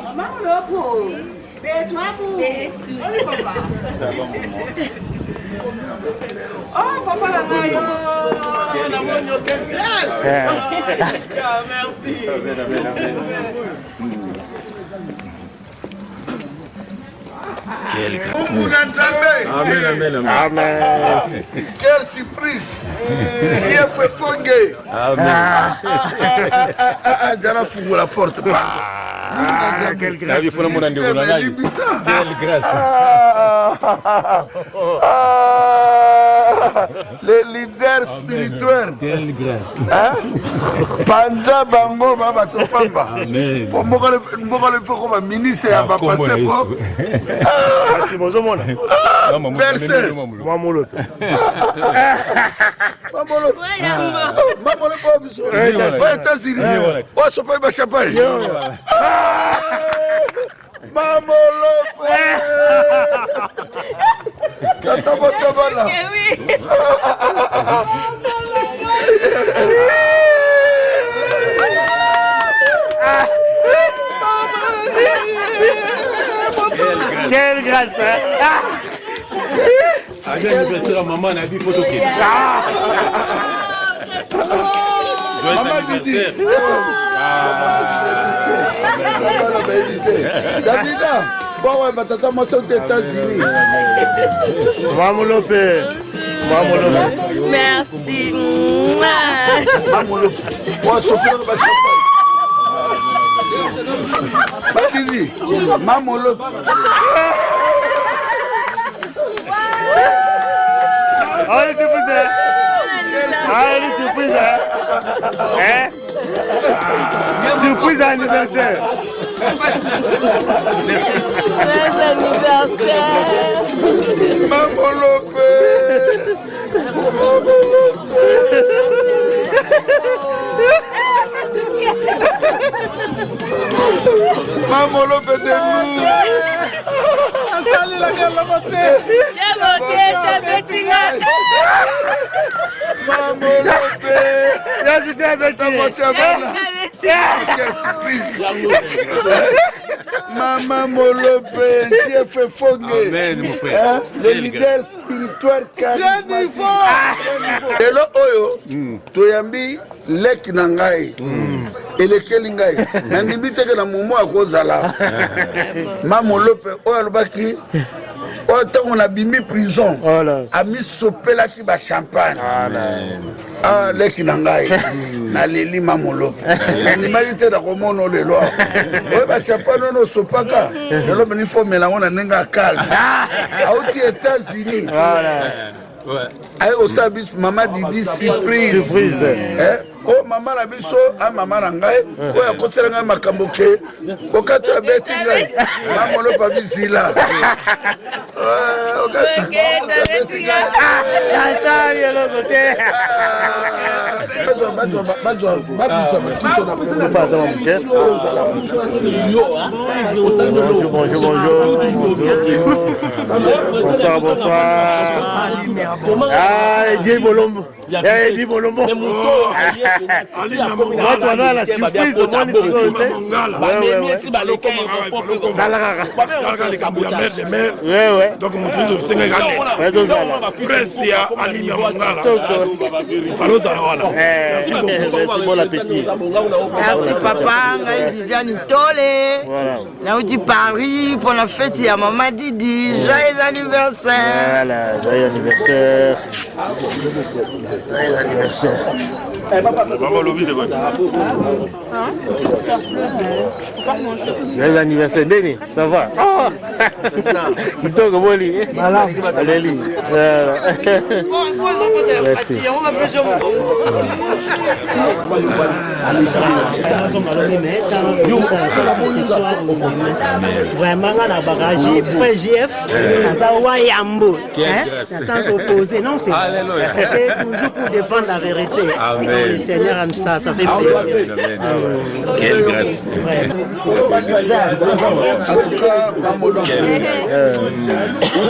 Maman Lopo. Oh, papa la maillot. Merci. Amen, amen, amen. Quelle surprise. Chef Fongue. Amen. Jana fungo la porte. Quelle grâce. Quelle grâce. Les leaders spirituels. Quelle grâce. Panza bango baba topamba. Amen. Mboka le foko ba ministre ya ba passer ko. Merci bonjour Berse. Mamolo. Mamolo ko biso. Aux États-Unis. O sopa ba champagne. Mamolo. Tata Bosabala. Quelle grâce. Joyeux anniversaire, maman, on a vu photo qui. Joyeux anniversaire. Davida, bon, batata moi aux États-Unis. Mamolo. Merci. Mamolo. Oh, sopa ba champagne. Badidi, Mamolo. Allez, surprise. Hein? Surprise anniversaire. Joyeux anniversaire. Mamolo. Mamolo bedenu. Asali la gala moté. Mamolo be. Quelle surprise. Maman Molope, chef Fongue. Amen, mon frère. Le leader spirituel charismatique. Lelo oyo, toyambi leki na ngai. Elekeli ngai. Na ndibiteke na momo akozala. Maman Molope oyo alobaki. Oyo tango na bimi prison. Ami sopelaki ba champagne. Ah, leki na ngai. Na leli Mamolope. Ndimaki te na komono lelo. Oyo ba champagne no sopaka. Lelo bini fo melango na nenga calme. Auti États-Unis. Aye osabis mama Didi surprise. Oh mama na biso a mama na ngai oyo akosela ngai makambo ke okati ya beti ngai Mamolo pa bizila okati beti ngai Asali eloko te. Bonsoir. Ah, Dieu Bolombo. Dieu Bolombo. La surprise au moins donc mon truc c'est bon appétit. Merci papa, Viviane Tolé. Là où du Paris pour la fête, il y a maman Didi. Joyeux anniversaire. Voilà, joyeux anniversaire. Joyeux anniversaire. Joyeux anniversaire, Denis, ça va? Il toque au lit. Allez, merci. Vraiment, on a bagagé, PGF, Yambo, sans opposer, non, c'est toujours pour défendre la vérité. Le Seigneur aime ça, ça fait plaisir. Quelle grâce. place. En tout cas, Mamolo, aux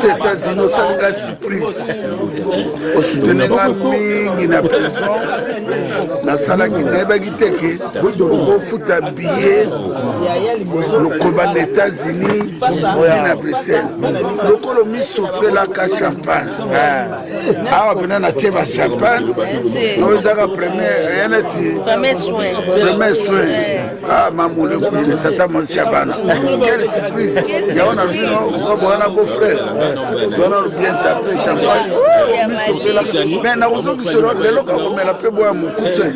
États-Unis, on a une surprise. On soutenait la mingi na prison, na sala qui n'est pas guiteke, on fout à billet, le combat des États-Unis, à Bruxelles. Le colomis sopé la ca champagne. Ah, on a na tchèva champagne. Nous avons premier soin. Ah, maman, le prix de Tata Monsiabana. Quelle surprise! Il y a un beau-frère. On a bien tapé champagne. Mais nous avons dit que les locaux, on a pu boire mon coussin.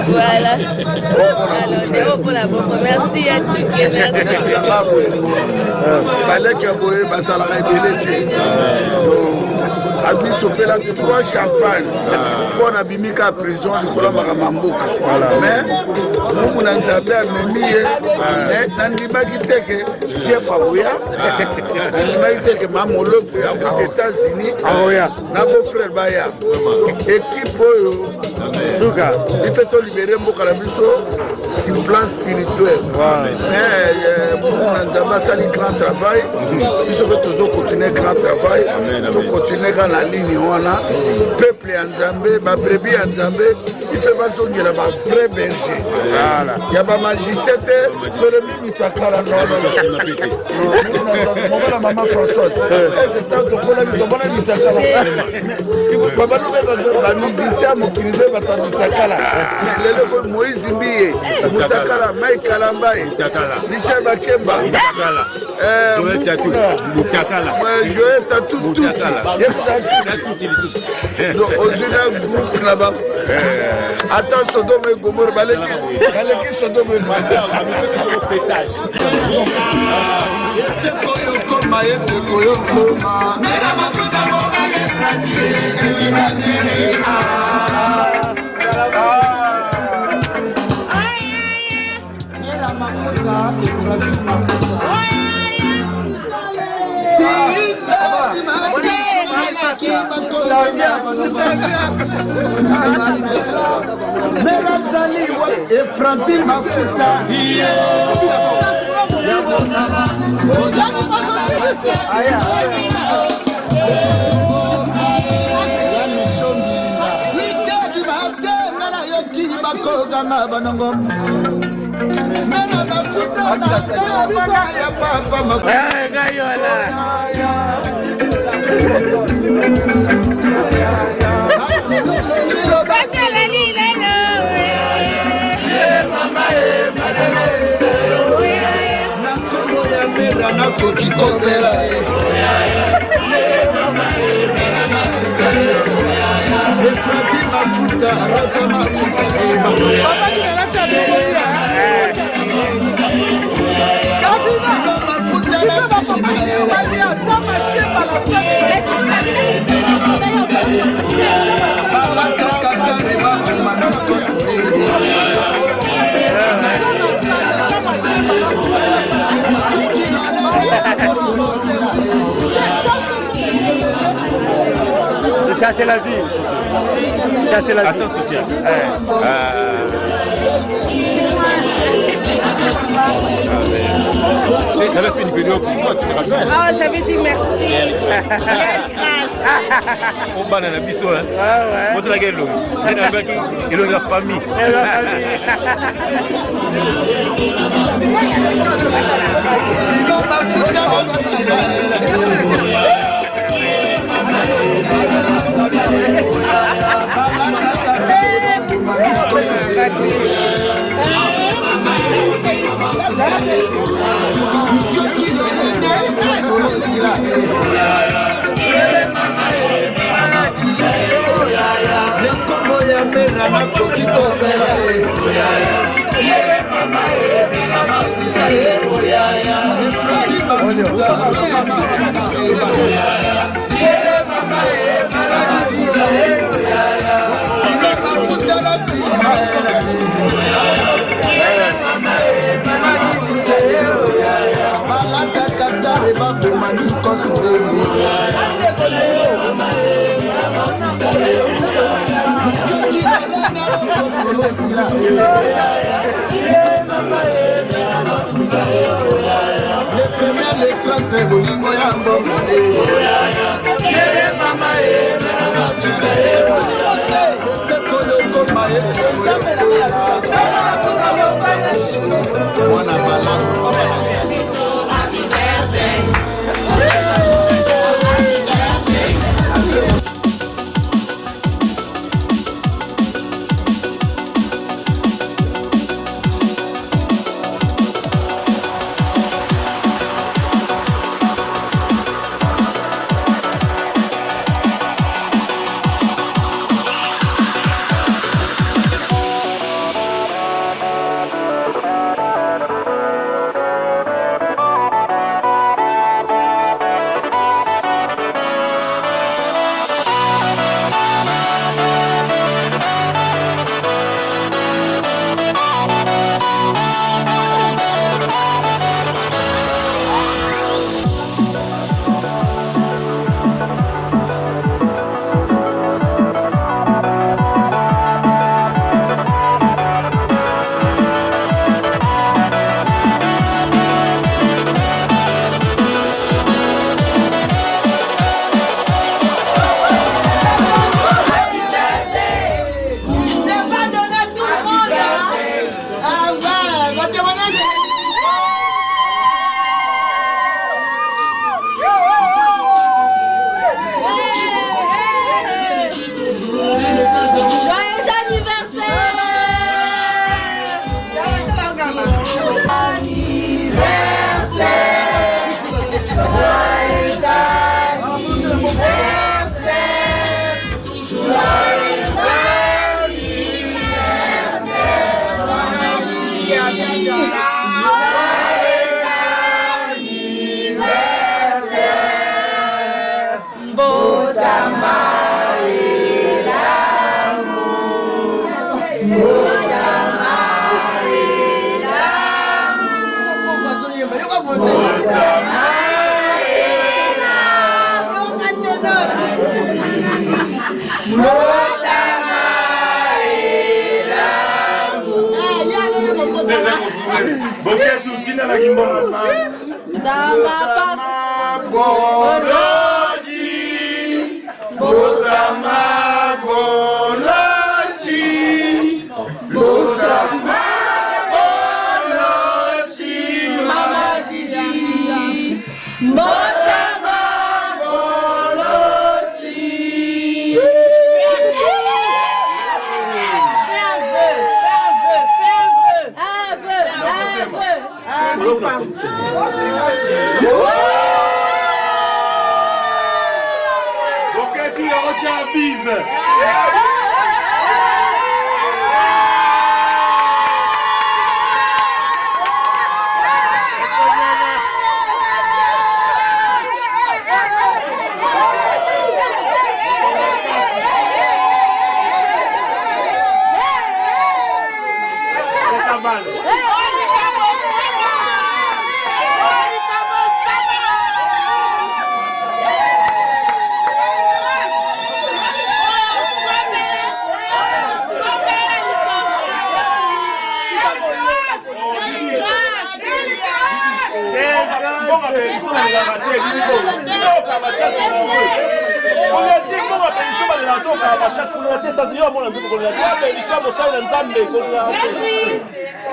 Voilà. Merci à Tchouké. Abi sopela 3 champagne pour na bimika à prison de Kolomaka Mamboka. Mais nous na nzambe amemiye nandima kiteke chef aoya nandima kiteke mamolo aux États-Unis na beau frère Baya équipe oyo Suka il fait tout libérer mboka na biso sur plan spirituel. Mais na nzambe sali grand travail il se fait toujours continuer grand travail to continuer la ligne wana peuple ya Nzambe ba brebis ya Nzambe il fait pas sonner la vrai berger. Voilà. Il y a pas magicien que le mimi takala non maman Françoise elle tant que on a mis takala papa nous ba musicien mokilize ba takala mais le Moïse Mbiye mutakala Mai Kalambai Michel Bakemba takala Joël Tatou donc au groupe là-bas attends Sodome et Gomorrhe baleki Sodome et Merazali et Francine Mafuta. Chasser la vie. Chasser la vie. Action sociale. Tu avais fait une vidéo pour toi, tu te rappelles? Ah, j'avais dit merci. Quelle grâce. Au bas dans la bisso, hein? Moi, tu l'as gagné, il a la famille.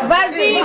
Vas-y,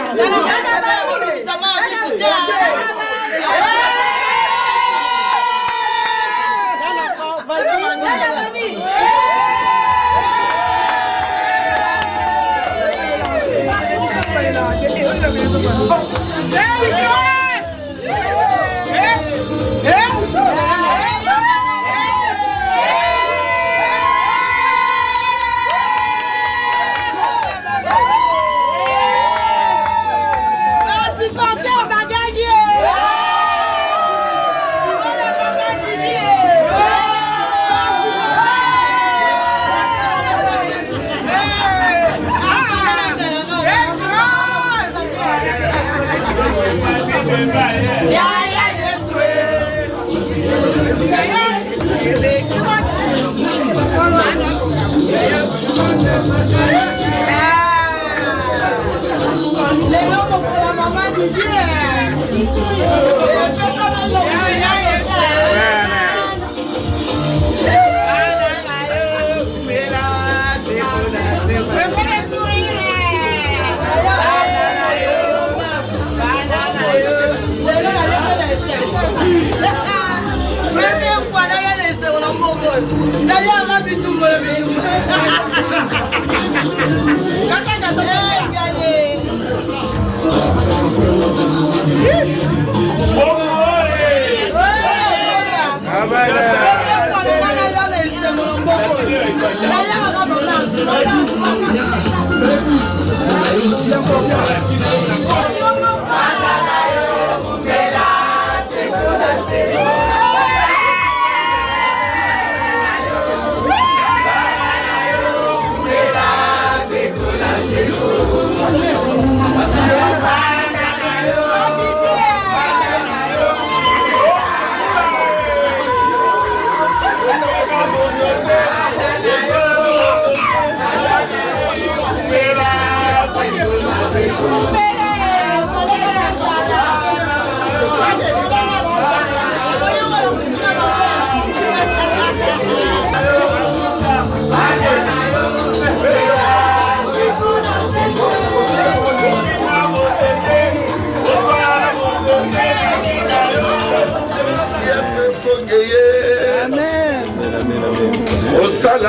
Yeah.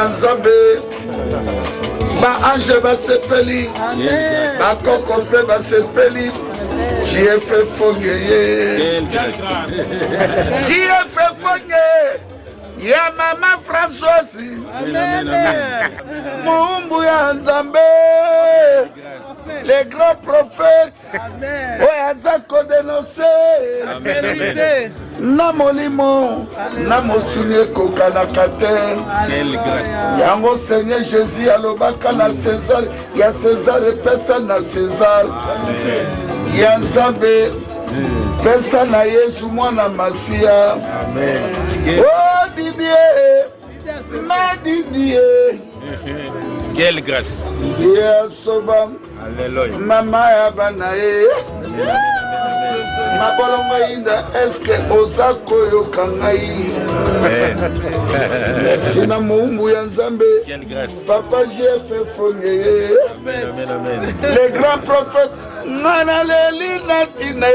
Nzambe ba ange ba sepeli ba koko fe ba sepeli JF Fongeye JF Fongeye ya mama François Mumbu ya Nzambe les grands prophètes oyazako dénoncer la vérité na molimo na mosunye kokanaka te yango Seigneur Jésus alobaka na César ya César epesa na César ya Nzambe pesa na Yesu mwana Masia. Oh Didier ma Didier quelle grâce Didier Soba alléluia mama ya banaye mabolongo inda eske ozako yokangai merci na Mungu ya Nzambe papa JF Fongeye les grands prophètes ngana leli natina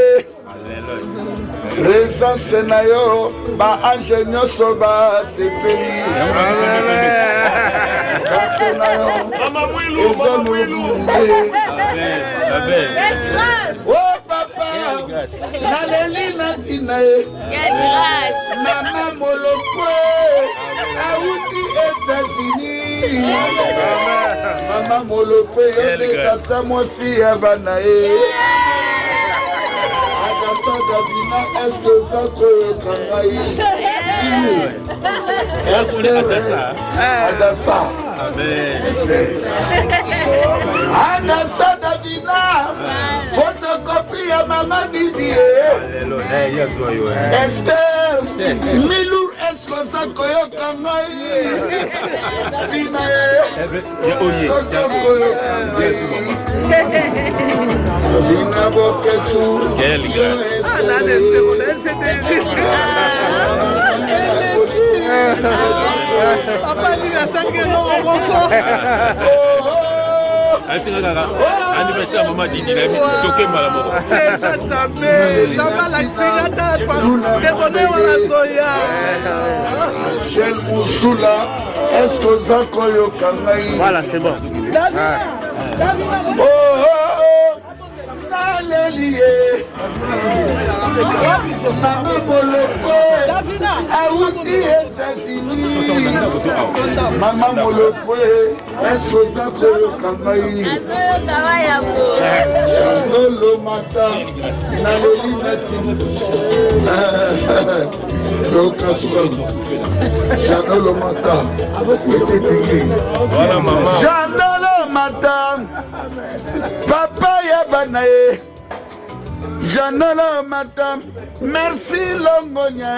présence na yo ba ange nyoso ba sepeli grâce na yo oh papa naleli natina mama molokwe auti États-Unis mama molokwe yote tata mosi ya banae Adassa Davina est-ce que ça koyokangai Adassa Adassa Davina photocopie ya mama Didier Esther Milou est-ce que ça koyokangai Sina Sina boketu Papa dit la 5 euros au anniversaire maman Didi la choqué malamo voilà c'est bon Mama Moloko auti États-Unis Mama Moloko est-ce que ça peut yokangai Chanolo mata naleli nati Chanolo mata voilà maman Chanolo mata papa ya banae Janolo madame, merci Longonia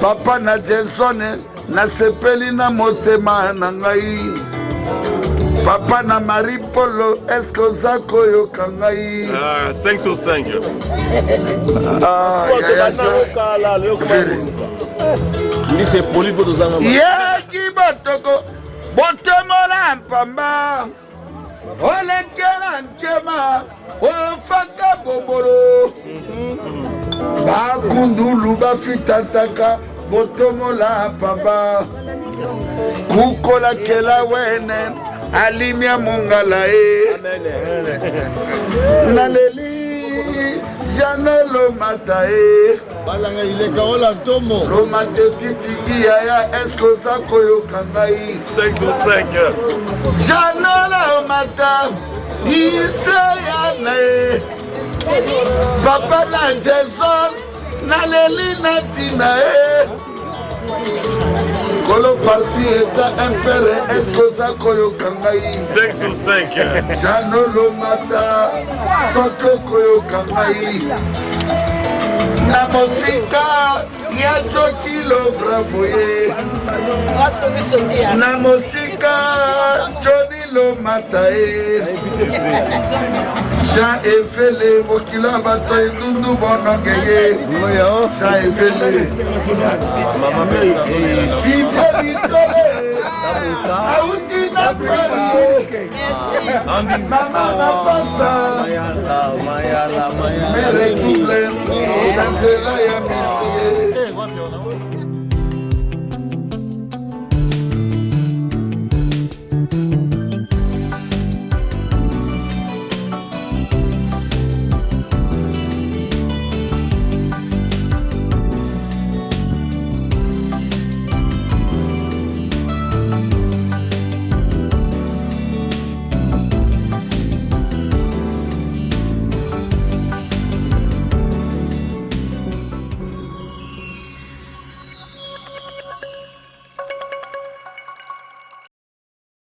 Papa na Jason na sepeli na motema na ngai Papa na Marie Polo, est-ce que ça koyo kangai? 5 sur 5. C'est poli pour nous en Yaki batoko, botemola mpamba, olekela nkema, ofaka bobolo. Bakundulu bafitantaka, botemola mpamba, kukola kela wene, alimia mungala e. Naleli, janelo matae. Balanga ileka ola tomo. Roma te titi ya esko zako yo kangai. 5 sur 5. Janela mata, ise ya nae. Papa na Jason, naleli na tina e. Kolo parti eta impere esko zako yo kangai. 5 sur 5. Janolo mata, soko koyo kangai. Na mosika ya Chokilo bravo ye. Na mosika Johnny lo mata ye. Jean Efele Bokila bato indundu bonongeye. Jean Efele Fibeli tole Aouti na pari Mama na pasa Mere double Danzela ya miti